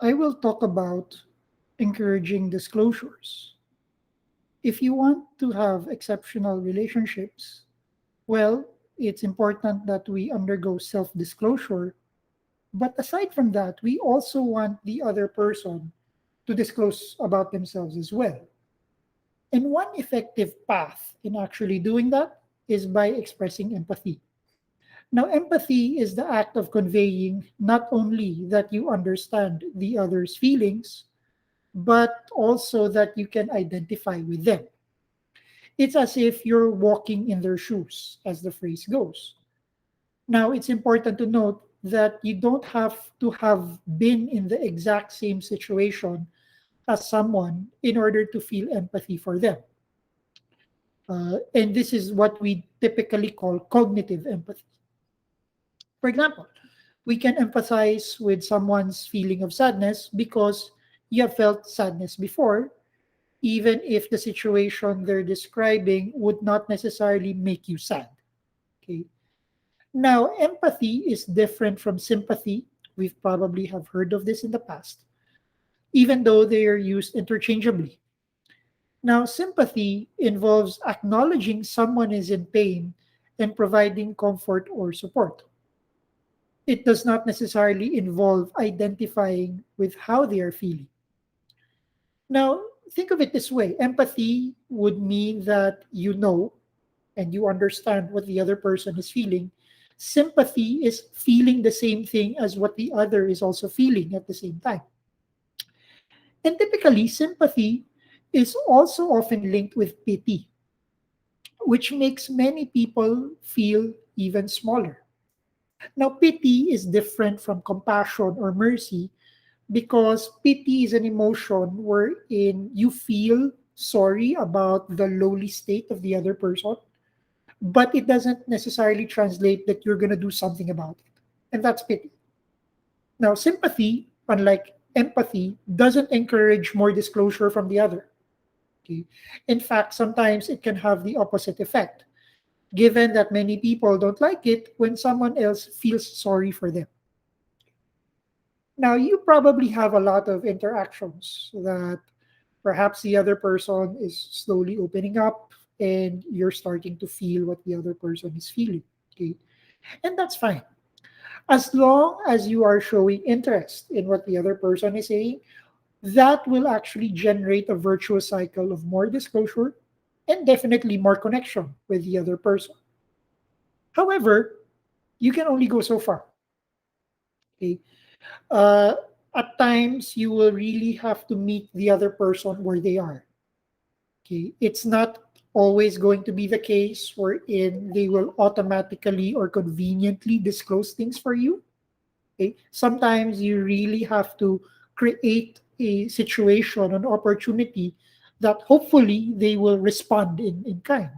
I will talk about encouraging disclosures. If you want to have exceptional relationships, well, it's important that we undergo self disclosure. But aside from that, we also want the other person to disclose about themselves as well. And one effective path in actually doing that is by expressing empathy. Now, empathy is the act of conveying not only that you understand the other's feelings, but also that you can identify with them. It's as if you're walking in their shoes, as the phrase goes. Now, it's important to note that you don't have to have been in the exact same situation as someone in order to feel empathy for them. And this is what we typically call cognitive empathy. For example, we can empathize with someone's feeling of sadness because you have felt sadness before, even if the situation they're describing would not necessarily make you sad. Okay. Now, empathy is different from sympathy. We've probably have heard of this in the past, even though they are used interchangeably. Now, sympathy involves acknowledging someone is in pain and providing comfort or support. It does not necessarily involve identifying with how they are feeling. Now, think of it this way: empathy would mean that you know and you understand what the other person is feeling. Sympathy is feeling the same thing as what the other is also feeling at the same time. And typically, sympathy is also often linked with pity, which makes many people feel even smaller. Now, pity is different from compassion or mercy because pity is an emotion wherein you feel sorry about the lowly state of the other person, but it doesn't necessarily translate that you're going to do something about it. And that's pity. Now, sympathy, unlike empathy, doesn't encourage more disclosure from the other. Okay? In fact, sometimes it can have the opposite effect, given that many people don't like it when someone else feels sorry for them. Now, you probably have a lot of interactions that perhaps the other person is slowly opening up and you're starting to feel what the other person is feeling. Okay. And that's fine. As long as you are showing interest in what the other person is saying, that will actually generate a virtuous cycle of more disclosure and definitely more connection with the other person. However, you can only go so far. Okay. Uh, at times, you will really have to meet the other person where they are. Okay. It's not always going to be the case wherein they will automatically or conveniently disclose things for you. Okay. Sometimes you really have to create a situation, an opportunity that hopefully they will respond in kind.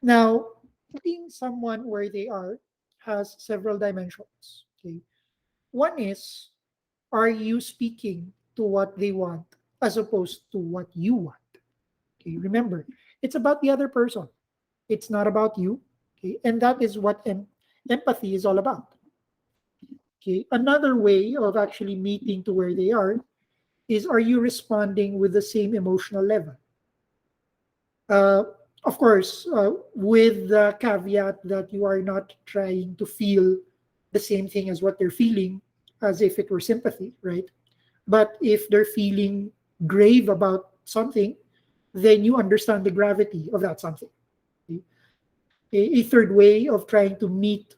Now, meeting someone where they are has several dimensions. Okay. One is, are you speaking to what they want as opposed to what you want? Okay, remember, it's about the other person. It's not about you. Okay, and that is what empathy is all about. Okay, another way of actually meeting to where they are you responding with the same emotional level? Uh, of course, with the caveat that you are not trying to feel the same thing as what they're feeling, as if it were sympathy, right? But if they're feeling grave about something, then you understand the gravity of that something. Okay? A third way of trying to meet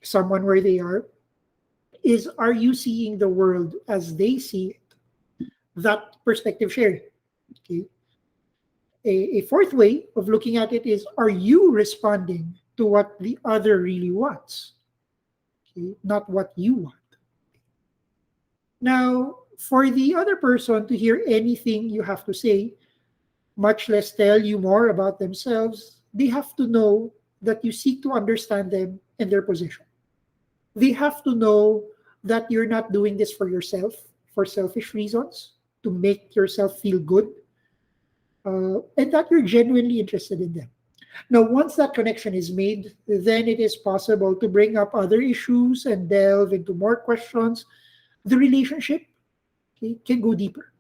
someone where they are you seeing the world as they see it? That perspective sharing. Okay? A fourth way of looking at it is, are you responding to what the other really wants? Okay? Not what you want. Now, for the other person to hear anything you have to say, much less tell you more about themselves, they have to know that you seek to understand them and their position. They have to know that you're not doing this for yourself, for selfish reasons, to make yourself feel good, and that you're genuinely interested in them. Now, once that connection is made, then it is possible to bring up other issues and delve into more questions. The relationship Okay, can go deeper.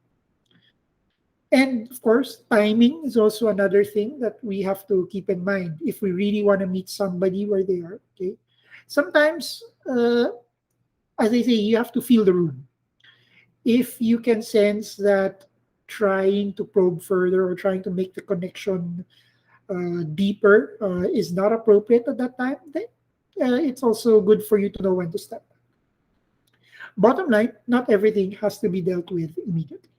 And of course, timing is also another thing that we have to keep in mind if we really want to meet somebody where they are. Okay, sometimes, as I say, you have to feel the room. If you can sense that trying to probe further or trying to make the connection deeper is not appropriate at that time, then it's also good for you to know when to step. Bottom line, not everything has to be dealt with immediately.